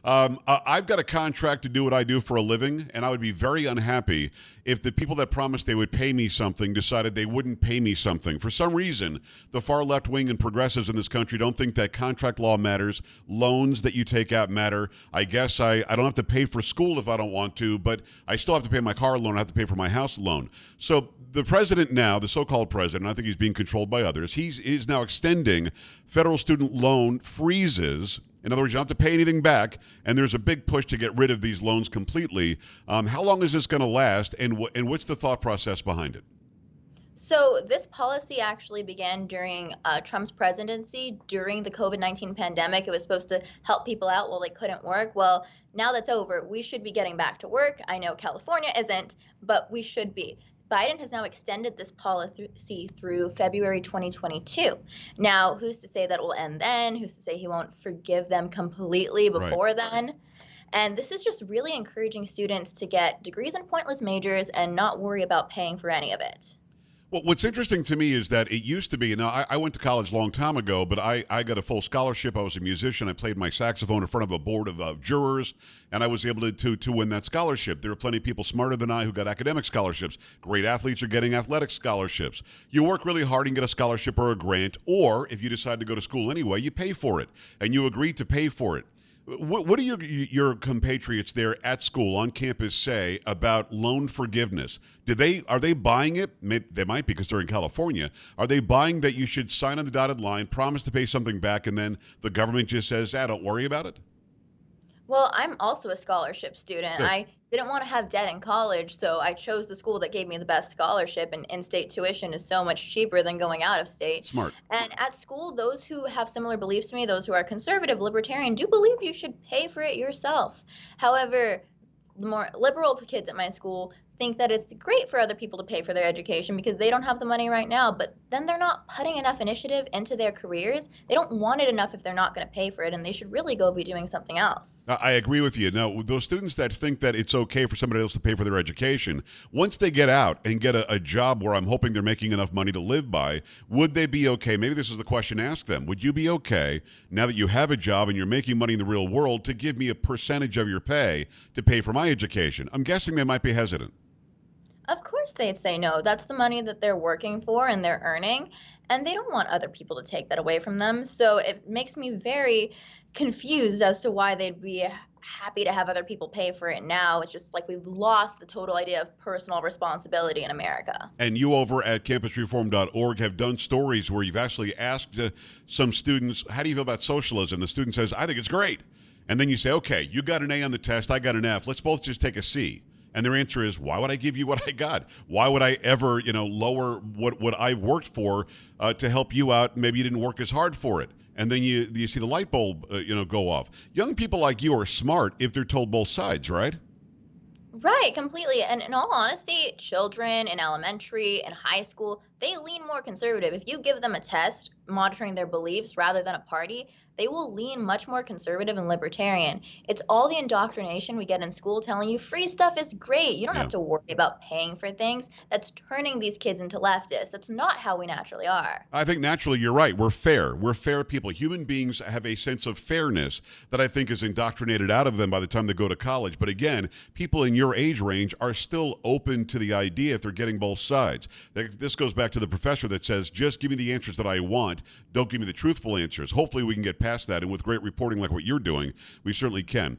I've got a contract to do what I do for a living, and I would be very unhappy if the people that promised they would pay me something decided they wouldn't pay me something. For some reason, the far left wing and progressives in this country don't think that contract law matters, loans that you take out matter. I guess I don't have to pay for school if I don't want to, but I still have to pay my car loan. I have to pay for my house loan. So the president now, the so-called president, I think he's being controlled by others, he's now extending federal student loan freezes. In other words, you don't have to pay anything back, and there's a big push to get rid of these loans completely. How long is this going to last, and what's the thought process behind it? So this policy actually began during Trump's presidency, during the COVID-19 pandemic. It was supposed to help people out while they couldn't work. Well, now that's over. We should be getting back to work. I know California isn't, but we should be. Biden has now extended this policy through February 2022. Now, who's to say that it will end then? Who's to say he won't forgive them completely before then? And this is just really encouraging students to get degrees in pointless majors and not worry about paying for any of it. Well, what's interesting to me is that it used to be, now I went to college a long time ago, but I got a full scholarship. I was a musician. I played my saxophone in front of a board of jurors, and I was able to win that scholarship. There are plenty of people smarter than I who got academic scholarships. Great athletes are getting athletic scholarships. You work really hard and get a scholarship or a grant, or if you decide to go to school anyway, you pay for it, and you agree to pay for it. What do your compatriots there at school on campus say about loan forgiveness? Are they buying it? Maybe they might because they're in California. Are they buying that you should sign on the dotted line, promise to pay something back, and then the government just says, don't worry about it? Well, I'm also a scholarship student. Good. I didn't want to have debt in college, so I chose the school that gave me the best scholarship, and in-state tuition is so much cheaper than going out of state. Smart. And at school, those who have similar beliefs to me, those who are conservative, libertarian, do believe you should pay for it yourself. However, the more liberal kids at my school think that it's great for other people to pay for their education because they don't have the money right now, but then they're not putting enough initiative into their careers. They don't want it enough if they're not going to pay for it, and they should really go be doing something else. I agree with you. Now, those students that think that it's okay for somebody else to pay for their education, once they get out and get a job where I'm hoping they're making enough money to live by, would they be okay? Maybe this is the question to ask them. Would you be okay, now that you have a job and you're making money in the real world, to give me a percentage of your pay to pay for my education? I'm guessing they might be hesitant. Of course they'd say no. That's the money that they're working for and they're earning, and they don't want other people to take that away from them. So it makes me very confused as to why they'd be happy to have other people pay for it now. It's just like we've lost the total idea of personal responsibility in America. And you over at campusreform.org have done stories where you've actually asked some students, how do you feel about socialism? The student says, I think it's great. And then you say, okay, you got an A on the test, I got an F. Let's both just take a C. And their answer is, why would I give you what I got? Why would I ever, lower what I worked for to help you out? Maybe you didn't work as hard for it. And then you see the light bulb, go off. Young people like you are smart if they're told both sides, right? Right, completely. And in all honesty, children in elementary and high school, they lean more conservative. If you give them a test monitoring their beliefs rather than a party, they will lean much more conservative and libertarian. It's all the indoctrination we get in school telling you free stuff is great. You don't have to worry about paying for things. That's turning these kids into leftists. That's not how we naturally are. I think naturally you're right. We're fair. We're fair people. Human beings have a sense of fairness that I think is indoctrinated out of them by the time they go to college. But again, people in your age range are still open to the idea if they're getting both sides. This goes back to the professor that says, just give me the answers that I want. Don't give me the truthful answers. Hopefully we can get past that. And with great reporting like what you're doing, we certainly can.